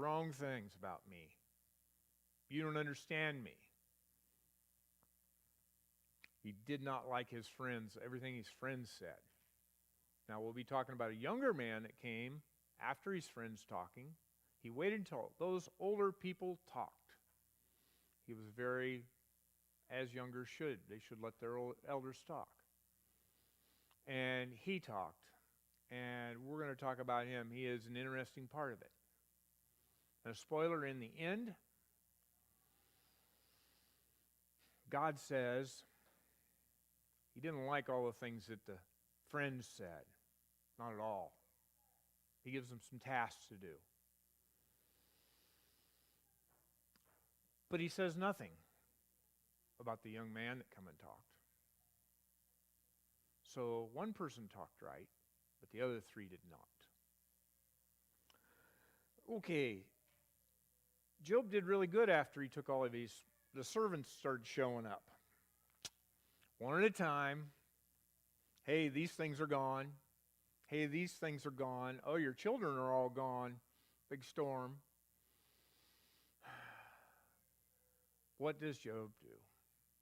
wrong things about me. You don't understand me. He did not like his friends, everything his friends said. Now, we'll be talking about a younger man that came after his friends talking. He waited until those older people talked. He was very, as younger should. They should let their elders talk. And he talked. And we're going to talk about him. He is an interesting part of it. And a spoiler, in the end, God says he didn't like all the things that the friends said. Not at all. He gives them some tasks to do. But he says nothing about the young man that come and talked. So one person talked right, but the other three did not. Okay, Job did really good after he took all of these. The servants started showing up. One at a time. Hey, these things are gone. Hey, these things are gone. Oh, your children are all gone. Big storm. What does Job do?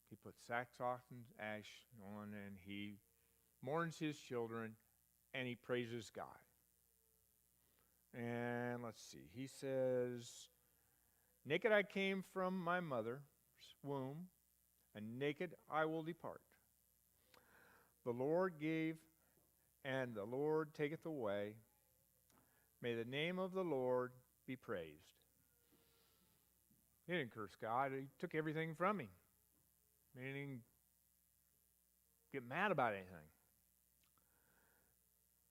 He puts sackcloth and ash on, and he mourns his children, and he praises God. And let's see. He says, naked I came from my mother's womb, and naked I will depart. The Lord gave, and the Lord taketh away. May the name of the Lord be praised. He didn't curse God. He took everything from him. He didn't get mad about anything.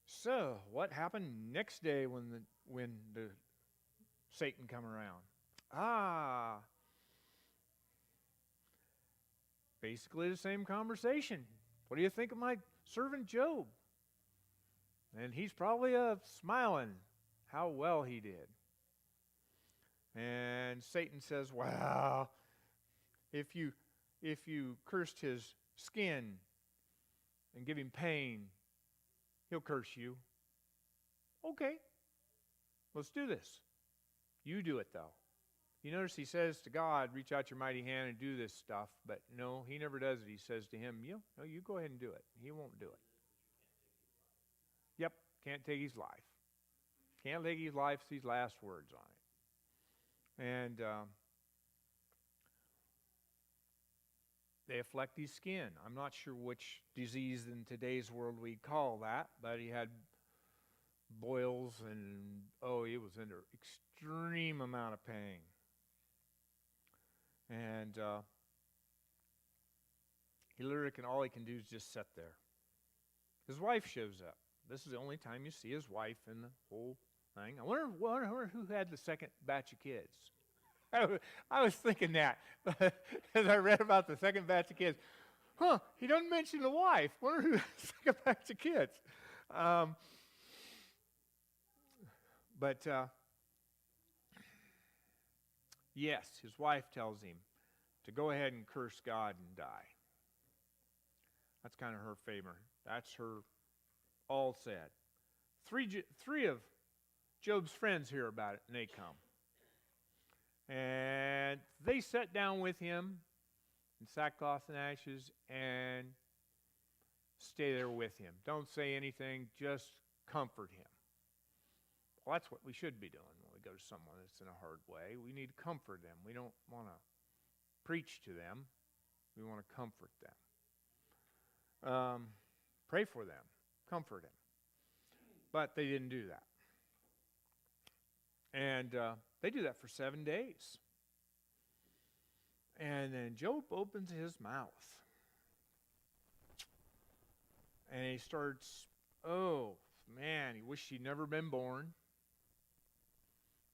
So, what happened next day when the Satan come around? Basically the same conversation. What do you think of my servant Job? And he's probably smiling how well he did. And Satan says, well, if you cursed his skin and give him pain, he'll curse you. Okay, let's do this. You do it, though. You notice he says to God, reach out your mighty hand and do this stuff. But no, he never does it. He says to him, you go ahead and do it. He won't do it. Yep, can't take his life. Can't take his life, these last words on it. And they affect his skin. I'm not sure which disease in today's world we'd call that, but he had boils and, he was under extreme amount of pain. And all he can do is just sit there. His wife shows up. This is the only time you see his wife in the whole thing. I wonder who had the second batch of kids. I was thinking that as I read about the second batch of kids. He doesn't mention the wife. I wonder who had the second batch of kids. But yes, his wife tells him to go ahead and curse God and die. That's kind of her favor. That's her all said. Three of Job's friends hear about it, and they come. And they sat down with him in sackcloth and ashes and stay there with him. Don't say anything, just comfort him. Well, that's what we should be doing when we go to someone that's in a hard way. We need to comfort them. We don't want to preach to them. We want to comfort them. Pray for them. Comfort them. But they didn't do that. And they do that for 7 days. And then Job opens his mouth. And he starts, he wished he'd never been born.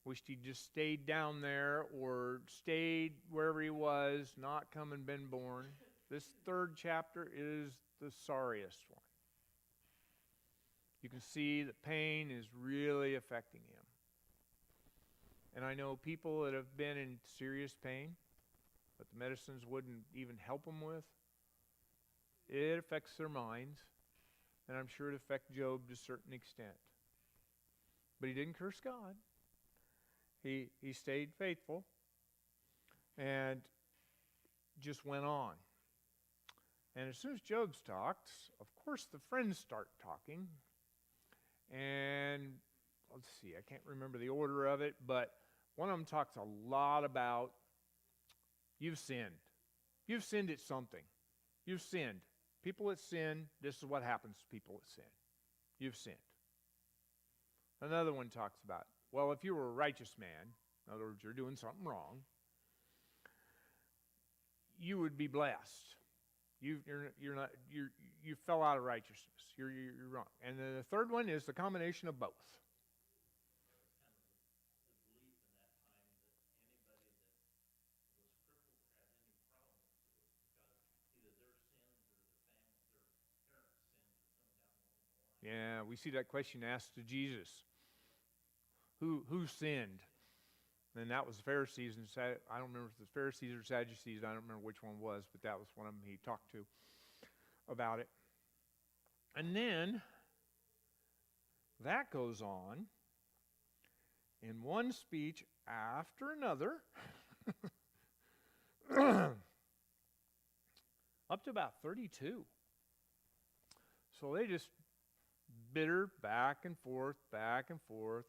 Wished he'd just stayed down there or stayed wherever he was, not come and been born. This third chapter is the sorriest one. You can see the pain is really affecting him. And I know people that have been in serious pain, but the medicines wouldn't even help them with. It affects their minds, and I'm sure it affected Job to a certain extent. But he didn't curse God. He stayed faithful and just went on. And as soon as Job talks, of course the friends start talking. And let's see, I can't remember the order of it, but one of them talks a lot about you've sinned. You've sinned at something. You've sinned. People that sin, this is what happens to people that sin. You've sinned. Another one talks about, well, if you were a righteous man, in other words, you're doing something wrong, you would be blessed. You fell out of righteousness. You're wrong. And then the third one is the combination of both. Yeah, we see that question asked to Jesus. Who sinned? And that was the Pharisees, and I don't remember if it was the Pharisees or Sadducees. I don't remember which one was, but that was one of them he talked to about it. And then that goes on in one speech after another, up to about 32. So they just bitter back and forth, back and forth.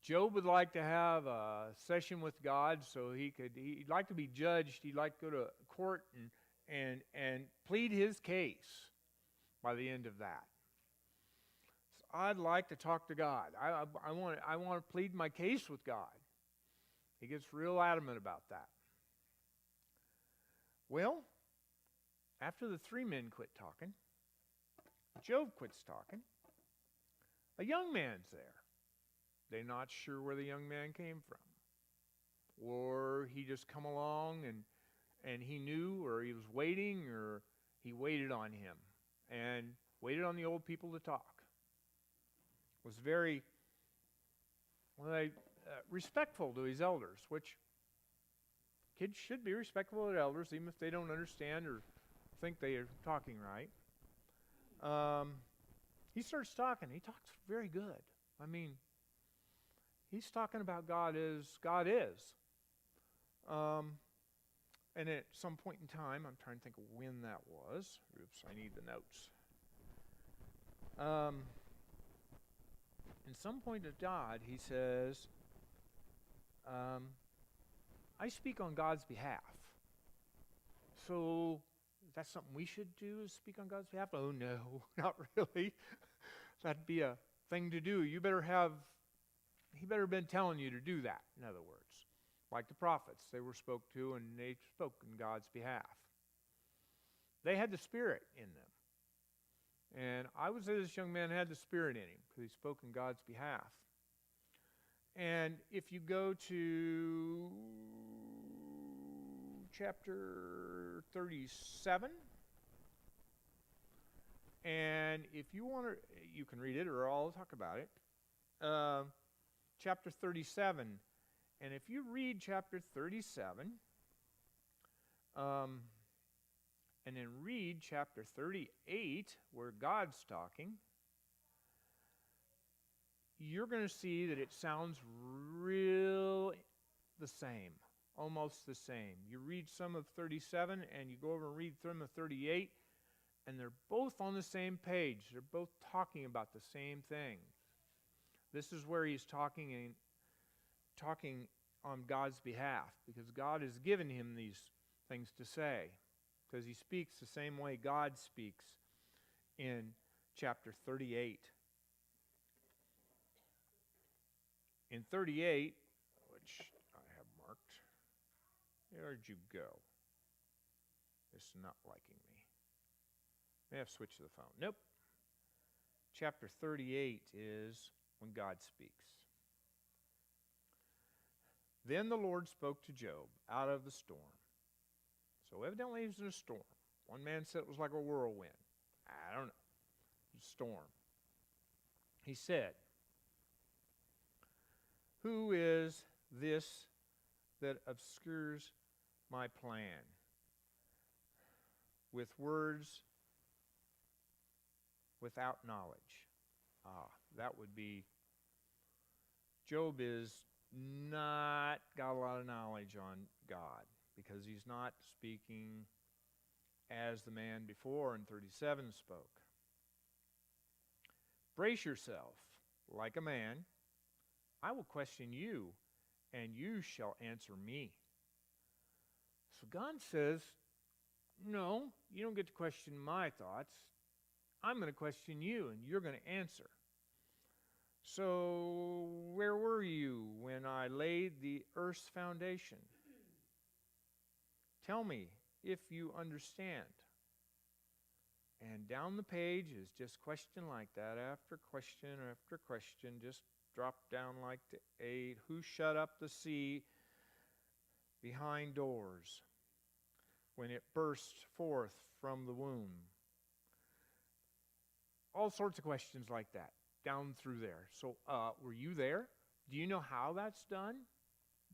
Job would like to have a session with God so he'd like to be judged. He'd like to go to court and plead his case by the end of that. So I'd like to talk to God. I want to plead my case with God. He gets real adamant about that. Well, after the three men quit talking, Job quits talking. A young man's there. They're not sure where the young man came from. Or he just come along and he knew, or he was waiting, or he waited on him and waited on the old people to talk. Was very respectful to his elders, which kids should be respectful of elders even if they don't understand or think they are talking right. He starts talking. He talks very good. I mean, he's talking about God as God is. And at some point in time, I'm trying to think of when that was. Oops, I need the notes. In some point of God, he says, I speak on God's behalf. So that's something we should do, is speak on God's behalf? Oh, no, not really. That'd be a thing to do. He better have been telling you to do that, in other words. Like the prophets, they were spoke to and they spoke in God's behalf. They had the Spirit in them. And I would say this young man had the Spirit in him because he spoke in God's behalf. And if you go to chapter 37, and if you want to, you can read it or I'll talk about it. Chapter 37, and if you read chapter 37, and then read chapter 38, where God's talking, you're going to see that it sounds real the same, almost the same. You read some of 37, and you go over and read some of 38, and they're both on the same page. They're both talking about the same thing. This is where he's talking on God's behalf, because God has given him these things to say, because he speaks the same way God speaks in chapter 38. In 38, which I have marked, where'd you go? It's not liking me. May have switched to the phone. Nope. Chapter 38 is when God speaks. Then the Lord spoke to Job out of the storm. So evidently he was in a storm. One man said it was like a whirlwind. I don't know. It was a storm. He said, who is this that obscures my plan with words without knowledge? That would be, Job is not got a lot of knowledge on God because he's not speaking as the man before in 37 spoke. Brace yourself like a man. I will question you, and you shall answer me. So God says, no, you don't get to question my thoughts. I'm going to question you, and you're going to answer. So where were you when I laid the earth's foundation? Tell me if you understand. And down the page is just question like that, after question after question, just drop down like to 8. Who shut up the sea behind doors when it burst forth from the womb? All sorts of questions like that down through there. So were you there? Do you know how that's done?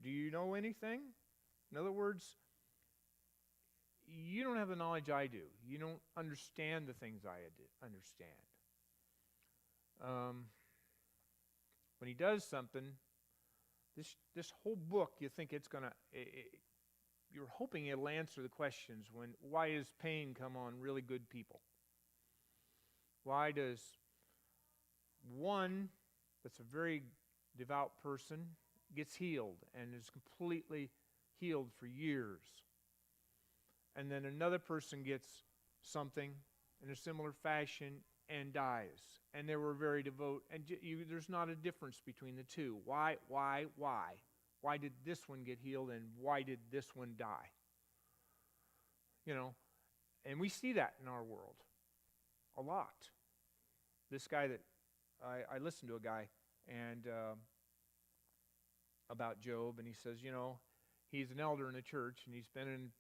Do you know anything? In other words, you don't have the knowledge I do. You don't understand the things I understand. When he does something, this whole book, you think it's going to, you're hoping it'll answer the questions. Why does pain come on really good people? Why does one that's a very devout person gets healed and is completely healed for years, and then another person gets something in a similar fashion and dies, and they were very devout, and there's not a difference between the two? Why? Why did this one get healed and why did this one die? You know, and we see that in our world a lot. This guy that I listened to a guy and about Job, and he says, you know, he's an elder in a church, and he's been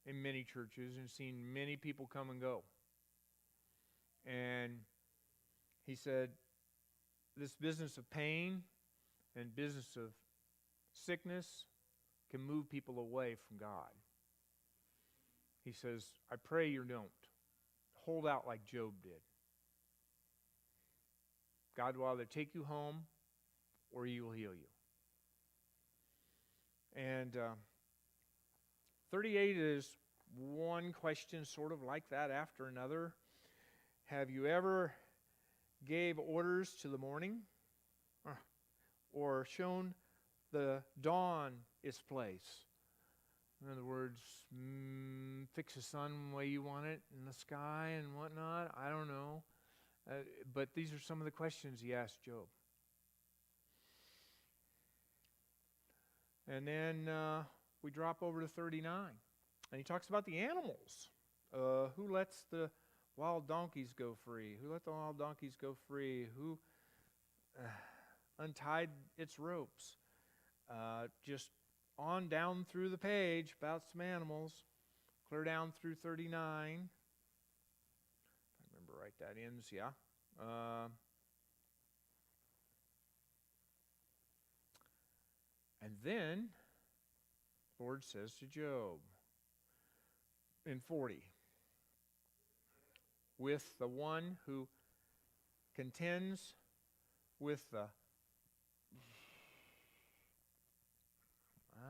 in many churches and seen many people come and go. And he said, this business of pain and business of sickness can move people away from God. He says, I pray you don't. Hold out like Job did. God will either take you home or he will heal you. And 38 is one question sort of like that after another. Have you ever gave orders to the morning or shown the dawn its place? In other words, fix the sun the way you want it in the sky and whatnot. I don't know. But these are some of the questions he asked Job. And then we drop over to 39. And he talks about the animals. Who lets the wild donkeys go free? Who let the wild donkeys go free? Who untied its ropes? Just on down through the page about some animals. Clear down through 39. I remember right, that ends, yeah. And then the Lord says to Job in 40, with the one who contends with the,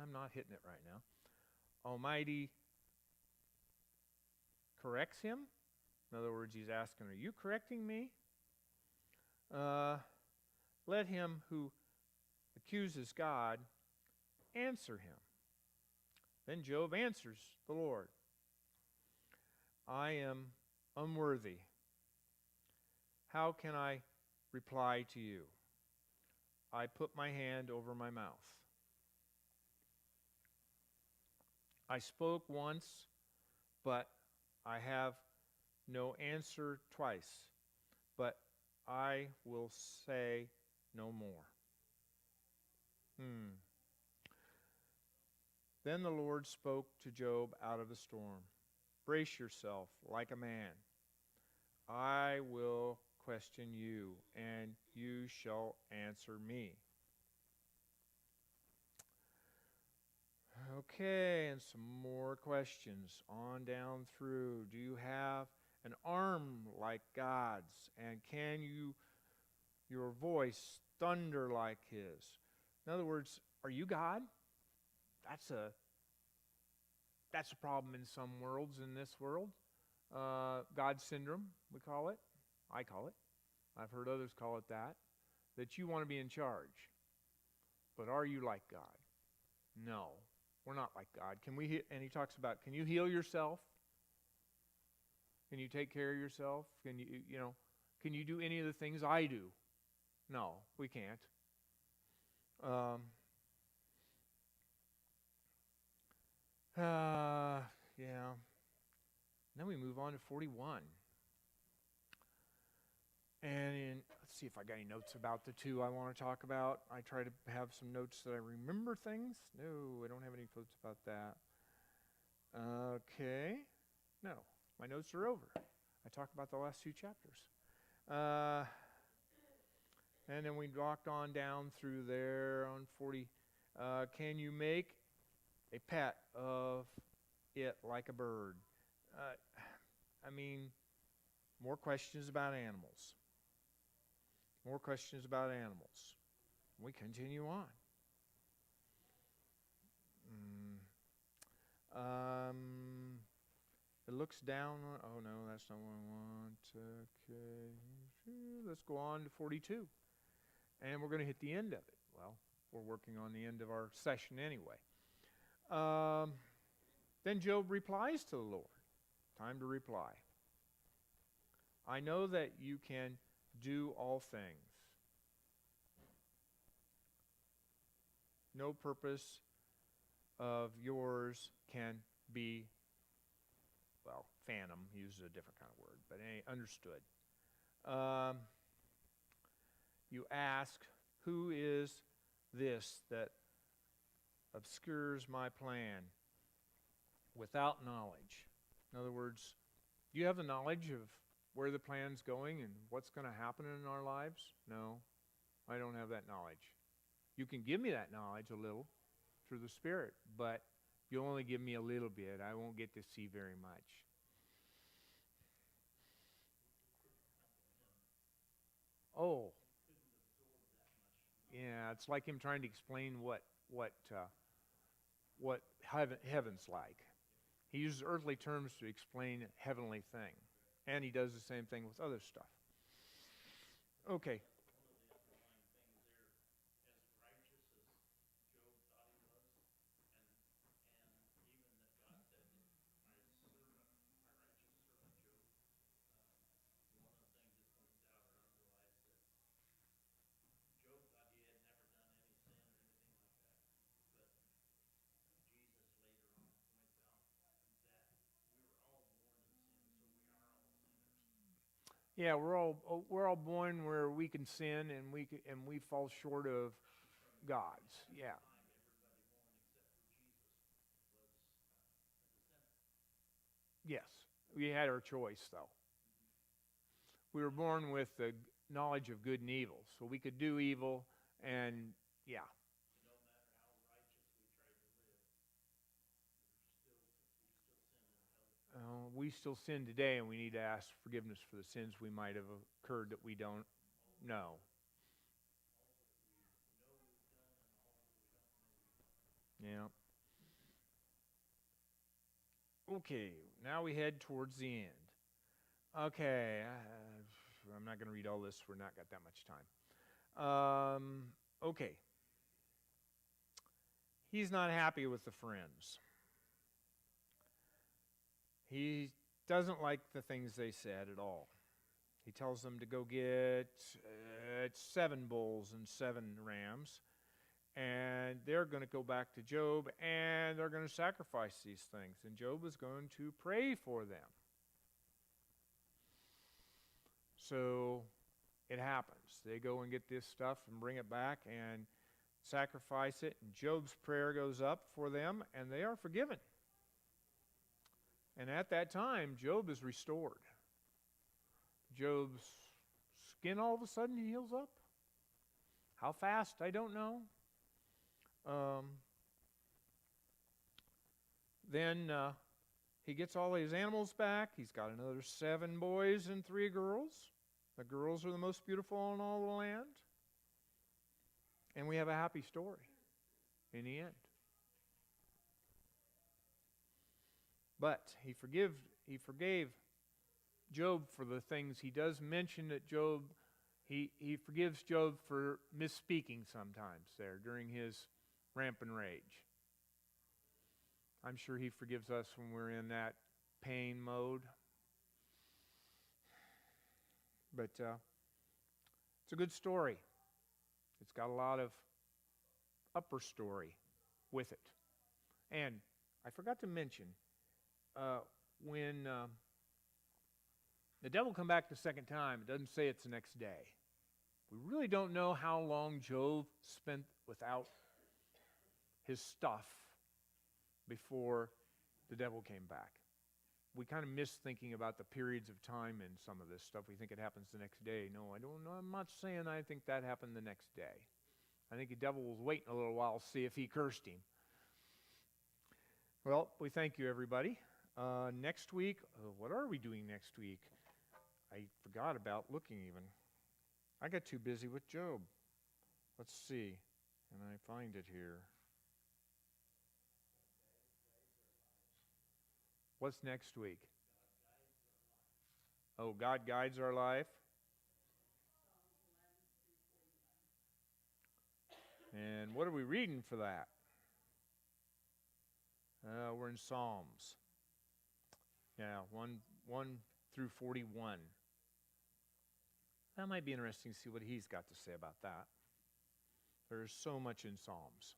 I'm not hitting it right now, Almighty corrects him. In other words, he's asking, are you correcting me? Let him who accuses God answer him. Then Job answers the Lord. I am unworthy. How can I reply to you? I put my hand over my mouth. I spoke once, but I have no answer twice. But I will say no more. Then the Lord spoke to Job out of the storm. Brace yourself like a man. I will question you, and you shall answer me. Okay, and some more questions on down through. Do you have an arm like God's? And can your voice thunder like his? In other words, are you God? That's a problem in some worlds in this world. God syndrome, we call it. I call it. I've heard others call it that. That you want to be in charge. But are you like God? No, we're not like God. And he talks about, can you heal yourself? Can you take care of yourself? Can you do any of the things I do? No, we can't. Yeah. Then we move on to 41. And let's see if I got any notes about the two I want to talk about. I try to have some notes that I remember things. No, I don't have any notes about that. Okay. No, my notes are over. I talked about the last two chapters. And then we walked on down through there on 40. Can you make a pet of it like a bird? More questions about animals. More questions about animals. We continue on. It looks down on, oh no, that's not what I want. Okay. Let's go on to 42. And we're going to hit the end of it. Well, we're working on the end of our session anyway. Then Job replies to the Lord. Time to reply. I know that you can do all things. No purpose of yours can be, well, phantom, he uses a different kind of word, but understood. You ask, who is this that obscures my plan without knowledge? In other words, do you have the knowledge of where the plan's going and what's going to happen in our lives? No, I don't have that knowledge. You can give me that knowledge a little through the Spirit, but you'll only give me a little bit. I won't get to see very much. Oh. Yeah, it's like him trying to explain what heaven's like. He uses earthly terms to explain heavenly thing. And he does the same thing with other stuff. Okay. Yeah, we're all born where we can sin and we fall short of God's. Yeah. Yes, we had our choice though. We were born with the knowledge of good and evil, so we could do evil, and yeah. We still sin today, and we need to ask forgiveness for the sins we might have occurred that we don't know. Yeah. Okay, now we head towards the end. Okay, I'm not going to read all this. We're not got that much time. Okay. He's not happy with the friends. He doesn't like the things they said at all. He tells them to go get 7 bulls and 7 rams, and they're going to go back to Job, and they're going to sacrifice these things, and Job is going to pray for them. So it happens. They go and get this stuff and bring it back and sacrifice it, and Job's prayer goes up for them, and they are forgiven. And at that time, Job is restored. Job's skin all of a sudden heals up. How fast, I don't know. Then he gets all his animals back. He's got another 7 boys and 3 girls. The girls are the most beautiful in all the land. And we have a happy story in the end. But he forgave Job for the things. He does mention that Job, he forgives Job for misspeaking sometimes there during his rampant rage. I'm sure he forgives us when we're in that pain mode. But it's a good story. It's got a lot of upper story with it. And I forgot to mention, when the devil come back the second time, it doesn't say it's the next day. We really don't know how long Job spent without his stuff before the devil came back. We kind of miss thinking about the periods of time in some of this stuff. We think it happens the next day. No, I don't know. I'm not saying I think that happened the next day. I think the devil was waiting a little while to see if he cursed him. Well, we thank you, everybody. Next week, what are we doing next week? I forgot about looking even. I got too busy with Job. Let's see. Can I find it here? What's next week? Oh, God guides our life. And what are we reading for that? We're in Psalms. Yeah, 1 through 41. That might be interesting to see what he's got to say about that. There's so much in Psalms.